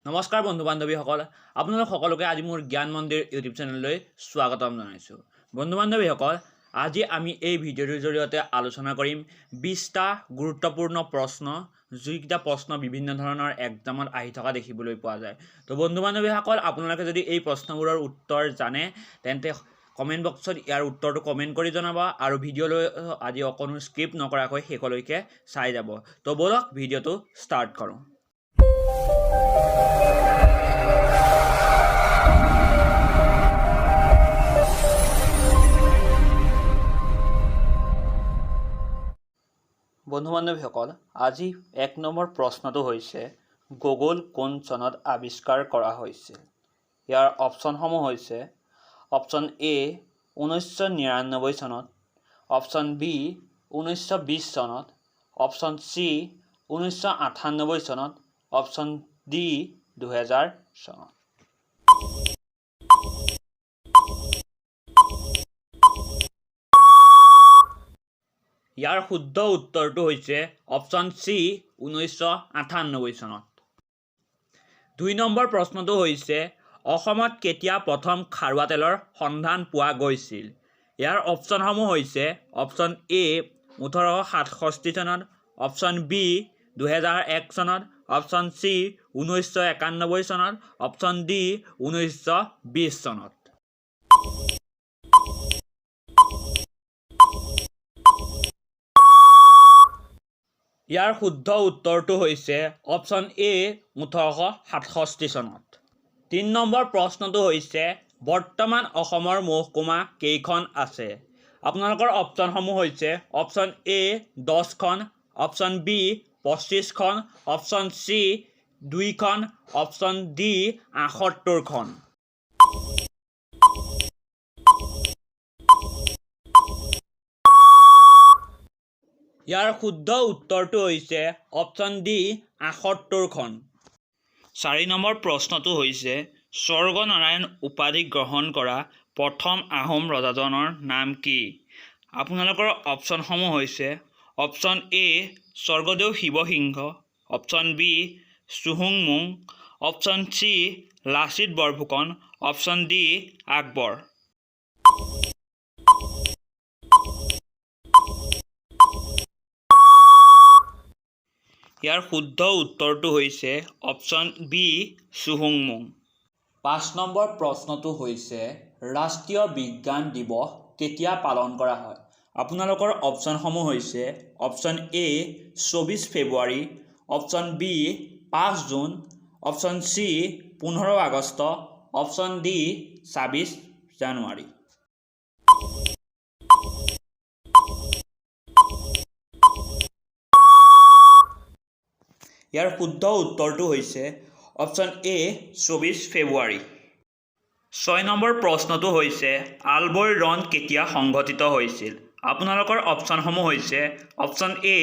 নমস্কাৰ বন্ধু বান্ধৱীসকল, আপোনালোক সকলোকে আজি মোৰ জ্ঞান মন্দিৰ ইউটিউব চেনেললৈ স্বাগতম জনাইছোঁ। বন্ধু বান্ধৱীসকল, আজি আমি এই ভিডিঅ'টোৰ জৰিয়তে আলোচনা কৰিম 20টা গুৰুত্বপূৰ্ণ প্ৰশ্ন, যিকেইটা প্ৰশ্ন বিভিন্ন ধৰণৰ এক্সামত আহি থকা দেখিবলৈ পোৱা যায়। তো বন্ধু বান্ধৱীসকল, আপোনালোকে যদি এই প্ৰশ্নবোৰৰ উত্তৰ জানে তেন্তে কমেণ্ট বক্সত ইয়াৰ উত্তৰটো কমেণ্ট কৰি জনাব আৰু ভিডিঅ'লৈ আজি অকণো স্কিপ নকৰাকৈ শেষলৈকে চাই যাব। তো বলক ভিডিঅ'টো ষ্টাৰ্ট কৰোঁ। বন্ধু বান্ধৱীসকল, আজি 1 নম্বৰ প্ৰশ্নটো হৈছে গুগল কোন চনত আৱিষ্কাৰ কৰা হৈছিল? ইয়াৰ অপশ্যনসমূহ হৈছে অপশ্যন এ 1999 চনত, অপশ্যন বি 1920 চনত, অপশ্যন চি 1998 চনত, অপশ্যন ডি 2000 চনত। ইয়াৰ শুদ্ধ উত্তৰটো হৈছে অপশ্যন চি 1998 চনত। 2 নম্বৰ প্ৰশ্নটো হৈছে অসমত কেতিয়া প্ৰথম খাৰুৱা তেলৰ সন্ধান পোৱা গৈছিল? ইয়াৰ অপশ্যনসমূহ হৈছে অপশ্যন এ 1867 চনত, অপশ্যন বি 2001 চনত, অপশ্যন চি 1991 চনত, অপশ্যন ডি 1920 চনত। ইয়াৰ শুদ্ধ উত্তৰটো হৈছে অপশ্যন এ 1867 চনত। 3 নম্বৰ প্ৰশ্নটো হৈছে বৰ্তমান অসমৰ মহকুমা কেইখন আছে? আপোনালোকৰ অপশ্যনসমূহ হৈছে অপশ্যন এ 10খন, অপশ্যন বি 25খন, অপশ্যন চি 2খন, অপশ্যন ডি 78খন। ইয়াৰ শুদ্ধ উত্তৰটো হৈছে অপশ্যন ডি 78খন। 4 নম্বৰ প্ৰশ্নটো হৈছে স্বৰ্গনাৰায়ণ উপাধি গ্ৰহণ কৰা প্ৰথম আহোম ৰজাজনৰ নাম কি? আপোনালোকৰ অপশ্যনসমূহ হৈছে option A Swargadeo Sivasingha, option B চুহুংমুং, option C Lachit Borphukan, option D Akbar. ইয়াৰ শুদ্ধ উত্তৰটো হৈছে অপশ্যন বি চুহুংমুং। 5 নম্বৰ প্ৰশ্নটো হৈছে ৰাষ্ট্ৰীয় বিজ্ঞান দিৱস কেতিয়া পালন কৰা হয়? আপোনালোকৰ অপশ্যনসমূহ হৈছে অপশ্যন এ 24 ফেব্ৰুৱাৰী, অপশ্যন বি 5 জুন, অপশ্যন চি 15 আগষ্ট, অপশ্যন ডি 26 জানুৱাৰী। ইয়াৰ শুদ্ধ উত্তৰটো হৈছে অপশ্যন এ 24 ফেব্ৰুৱাৰী। 6 নম্বৰ প্ৰশ্নটো হৈছে আলবৈ ৰণ কেতিয়া সংঘটিত হৈছিল? আপোনালোকৰ অপশ্যনসমূহ হৈছে অপশ্যন এ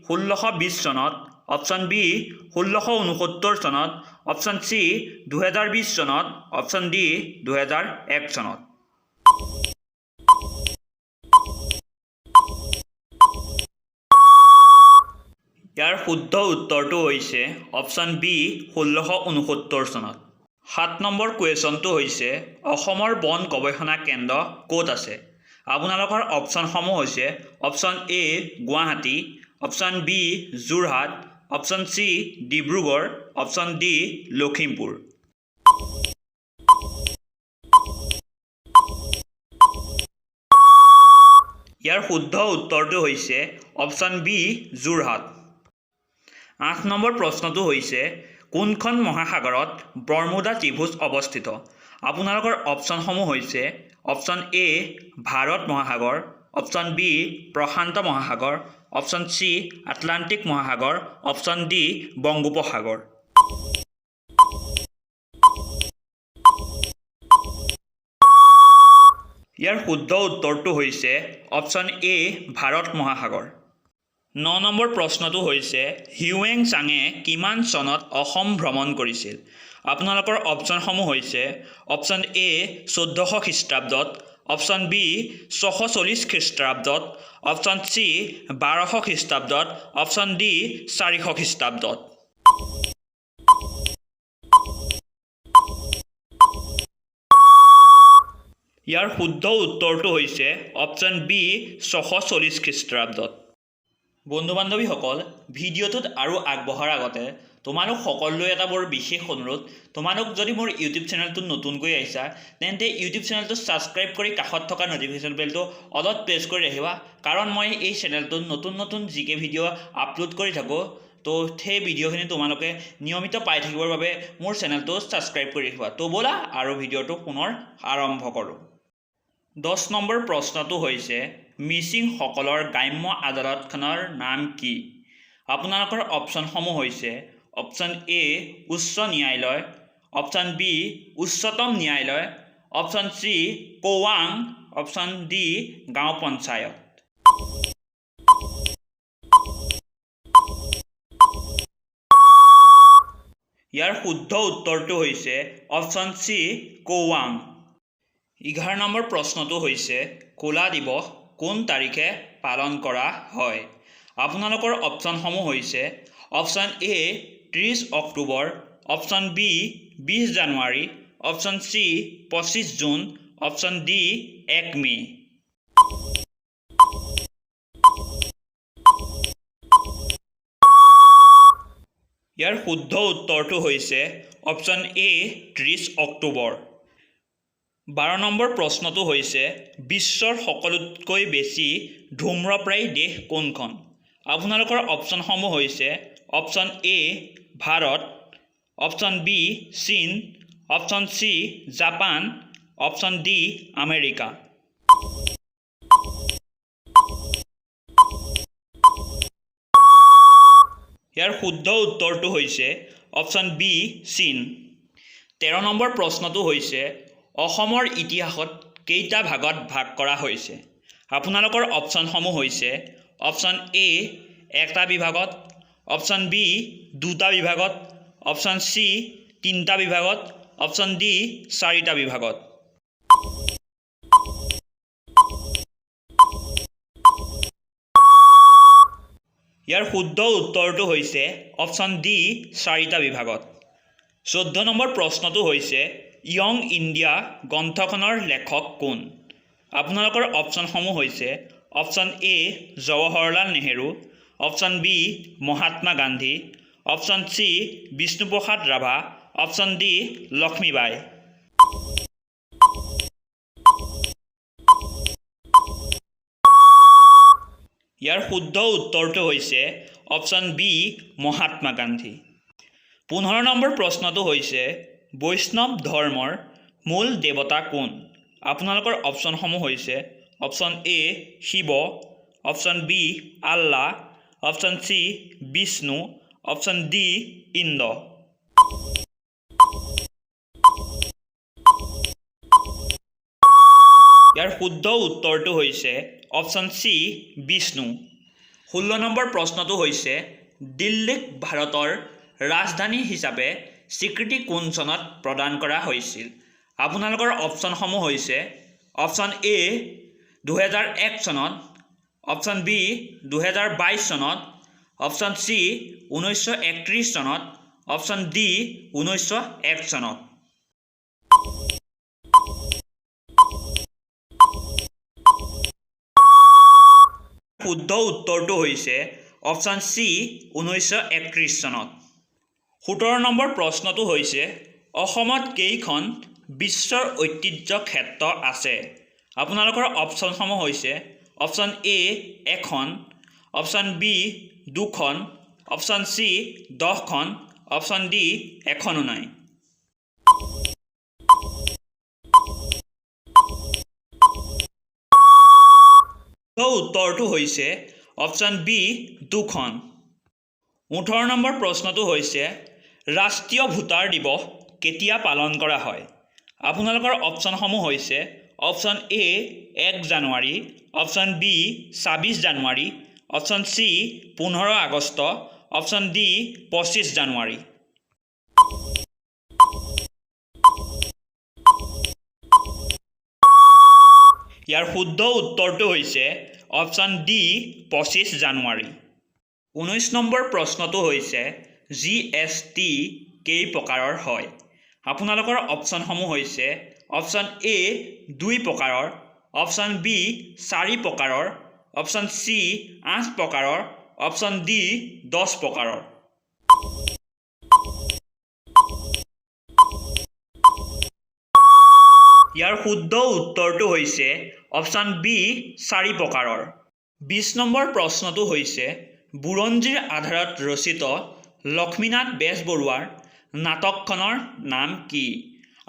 1620 চনত, অপশ্যন বি 1669 চনত, অপশ্যন চি 2020 চনত, অপশ্যন ডি 2001 চনত। ইয়াৰ শুদ্ধ উত্তৰটো হৈছে অপশ্যন বি 1669 চনত। 7 নম্বৰ কুৱেশ্যনটো হৈছে অসমৰ বন গৱেষণা কেন্দ্ৰ ক'ত আছে? আপোনালোকৰ অপশ্যনসমূহ হৈছে option A Guwahati, option B Jorhat, option C Dibrugarh, option D Lakhimpur. ইয়াৰ শুদ্ধ উত্তৰটো হৈছে অপশ্যন বি যোৰহাট। 8 নম্বৰ প্ৰশ্নটো হৈছে কোনখন মহাসাগৰত বৰ্মুদা ত্ৰিভুজ অৱস্থিত? আপোনালোকৰ অপশ্যনসমূহ হৈছে অপশ্যন এ ভাৰত মহাসাগৰ, অপশ্যন বি প্ৰশান্ত মহাসাগৰ, অপশ্যন চি আটলান্টিক মহাসাগৰ, অপশ্যন ডি বংগোপসাগৰ। ইয়াৰ শুদ্ধ উত্তৰটো হৈছে অপশ্যন এ ভাৰত মহাসাগৰ। 9 নম্বৰ প্ৰশ্নটো হৈছে হিউৱেন চাঙে কিমান চনত অসম ভ্ৰমণ কৰিছিল? আপোনালোকৰ অপশ্যনসমূহ হৈছে অপশ্যন এ 1400 খ্ৰীষ্টাব্দত, অপশ্যন বি 640 খ্ৰীষ্টাব্দত, অপশ্যন চি 1200 খ্ৰীষ্টাব্দত, অপশ্যন ডি 400 খ্ৰীষ্টাব্দত। ইয়াৰ শুদ্ধ উত্তৰটো হৈছে অপশ্যন বি 640 খ্ৰীষ্টাব্দত। বন্ধু বান্ধৱীসকল, ভিডিঅ'টোত আৰু আগবঢ়াৰ আগতে তোমালোক সকলোলৈ এটা বৰ বিশেষ অনুৰোধ। তোমালোক যদি মোৰ ইউটিউব চেনেলটোত নতুনকৈ আহিছা তেন্তে ইউটিউব চেনেলটো ছাবস্ক্ৰাইব কৰি কাষত থকা নটিফিকেশ্যন বেলটো অলপ প্ৰেছ কৰি ৰাখিবা, কাৰণ মই এই চেনেলটোত নতুন নতুন জিকে ভিডিঅ' আপলোড কৰি থাকোঁ। তো সেই ভিডিঅ'খিনি তোমালোকে নিয়মিত পাই থাকিবৰ বাবে মোৰ চেনেলটো ছাবস্ক্ৰাইব কৰি ৰাখিবা। তো ব'লা আৰু ভিডিঅ'টো পুনৰ আৰম্ভ কৰোঁ। 10 নম্বৰ প্ৰশ্নটো হৈছে মিচিংসকলৰ গ্ৰাম্য আদালতখনৰ নাম কি? আপোনালোকৰ অপশ্যনসমূহ হৈছে অপশ্যন এ উচ্চ ন্যায়ালয়, অপশ্যন বি উচ্চতম ন্যায়ালয়, অপশ্যন চি কোৱাং, অপশ্যন ডি গাঁও পঞ্চায়ত। ইয়াৰ শুদ্ধ উত্তৰটো হৈছে অপশ্যন চি কোৱাং। 11 নম্বৰ প্ৰশ্নটো হৈছে ক'লা দিৱস কোন তাৰিখে পালন কৰা হয়? আপোনালোকৰ অপশ্যনসমূহ হৈছে অপশ্যন এ 30 অক্টোবৰ, অপশ্যন বি 20 জানুৱাৰী, অপশ্যন চি 25 জুন, অপশ্যন ডি 1 মে'। ইয়াৰ শুদ্ধ উত্তৰটো হৈছে অপশ্যন এ 30 অক্টোবৰ। 12 নম্বৰ প্ৰশ্নটো হৈছে বিশ্বৰ সকলোতকৈ বেছি ধূম্ৰপ্ৰায়ী দেশ কোনখন? আপোনালোকৰ অপশ্যনসমূহ হৈছে option A Bharat, option B চীন, option C Japan, option D America. ইয়াৰ শুদ্ধ উত্তৰটো হৈছে অপশ্যন বি চীন। 13 নম্বৰ প্ৰশ্নটো হৈছে অসমৰ ইতিহাসত কেইটা ভাগত ভাগ কৰা হৈছে? আপোনালোকৰ অপশ্যনসমূহ হৈছে অপশ্যন এ 1টা বিভাগত, অপশ্যন বি 2টা বিভাগত, অপশ্যন চি 3টা বিভাগত, অপশ্যন ডি 4টা বিভাগত। ইয়াৰ শুদ্ধ উত্তৰটো হৈছে অপশ্যন ডি 4টা বিভাগত। 14 নম্বৰ প্ৰশ্নটো হৈছে য়ং ইণ্ডিয়া গ্ৰন্থখনৰ লেখক কোন? আপোনালোকৰ অপশ্যনসমূহ হৈছে option A Jawaharlal Nehru, option B Mahatma Gandhi, option C Bishnuprasad Rabha, option D Lakshmibai. ইয়াৰ শুদ্ধ উত্তৰটো হৈছে অপশ্যন বি মহাত্মা গান্ধী। 15 নম্বৰ প্ৰশ্নটো হৈছে বৈষ্ণৱ ধৰ্মৰ মূল দেৱতা কোন? আপোনালোকৰ অপশ্যনসমূহ হৈছে option A Shiva, option B Allah, option C Vishnu, option D Indra. ইয়াৰ শুদ্ধ উত্তৰটো হৈছে অপশ্যন চি বিষ্ণু। 16 নম্বৰ প্ৰশ্নটো হৈছে দিল্লীক ভাৰতৰ ৰাজধানী হিচাপে স্বীকৃতি কোন চনত প্ৰদান কৰা হৈছিল? আপোনালোকৰ অপশ্যনসমূহ হৈছে অপশ্যন এ 2001 চনত, অপশ্যন বি 2022 চনত, অপশ্যন চি 1931 চনত, অপশ্যন ডি 1901 চনত। শুদ্ধ উত্তৰটো হৈছে অপশ্যন চি 1931 চনত। 17 নম্বৰ প্ৰশ্নটো হৈছে অসমত কেইখন বিশ্বৰ ঐতিহ্য ক্ষেত্ৰ আছে? আপোনালোকৰ অপশ্যনসমূহ হৈছে অপশ্যন এ 1খন, অপশ্যন বি 2খন, অপশ্যন চি 10খন, অপশ্যন ডি এখনো নাই। উত্তৰটো হৈছে অপশ্যন বি 2খন। 18 নম্বৰ প্ৰশ্নটো হৈছে ৰাষ্ট্ৰীয় ভোটাৰ দিৱস কেতিয়া পালন কৰা হয়? আপোনালোকৰ অপশ্যনসমূহ হৈছে অপশ্যন এ 1 জানুৱাৰী, অপশ্যন বি 26 জানুৱাৰী, অপশ্যন চি 15 আগষ্ট, অপশ্যন ডি 25 জানুৱাৰী। ইয়াৰ শুদ্ধ উত্তৰটো হৈছে অপশ্যন ডি 25 জানুৱাৰী। 19 নম্বৰ প্ৰশ্নটো হৈছে GST কেই প্ৰকাৰৰ হয়? আপোনালোকৰ অপশ্যনসমূহ হৈছে অপশ্যন এ 2 প্ৰকাৰৰ, অপশ্যন বি 4 প্ৰকাৰৰ, অপশ্যন চি 8 প্ৰকাৰৰ, অপশ্যন ডি 10 প্ৰকাৰৰ। ইয়াৰ শুদ্ধ উত্তৰটো হৈছে অপশ্যন বি 4 প্ৰকাৰৰ। 20 নম্বৰ প্ৰশ্নটো হৈছে বুৰঞ্জীৰ আধাৰত ৰচিত লক্ষ্মীনাথ বেজবৰুৱাৰ নাটকখনৰ নাম কি?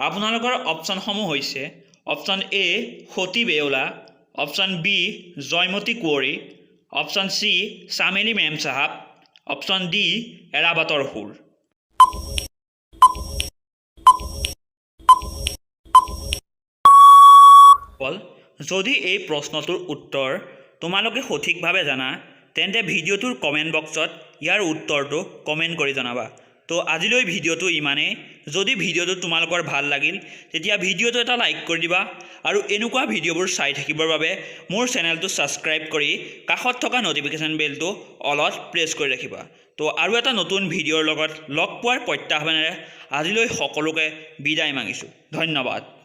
আপোনালোকৰ অপশ্যনসমূহ হৈছে option A Sati Behula, option B Joymoti Kunwari, option C Chameli Mem Sahab, option D Erabator Sur. যদি এই প্ৰশ্নটোৰ উত্তৰ তোমালোকে সঠিকভাৱে জানা তেন্তে ভিডিঅ'টোৰ কমেণ্ট বক্সত ইয়াৰ উত্তৰটো কমেণ্ট কৰি জনাবা। তো আজিলৈ ভিডিঅ'টো ইমানেই। যদি ভিডিঅ'টো তোমালোকৰ ভাল লাগিল তেতিয়া ভিডিঅ'টো এটা লাইক কৰি দিবা আৰু এনেকুৱা ভিডিঅ'বোৰ চাই থাকিবৰ বাবে মোৰ চেনেলটো ছাবস্ক্ৰাইব কৰি কাষত থকা ন'টিফিকেশ্যন বেলটো অলত প্ৰেছ কৰি ৰাখিবা। তো আৰু এটা নতুন ভিডিঅ'ৰ লগত লগ পোৱাৰ প্ৰত্যাহ্বানেৰে আজিলৈ সকলোকে বিদায় মাগিছোঁ। ধন্যবাদ।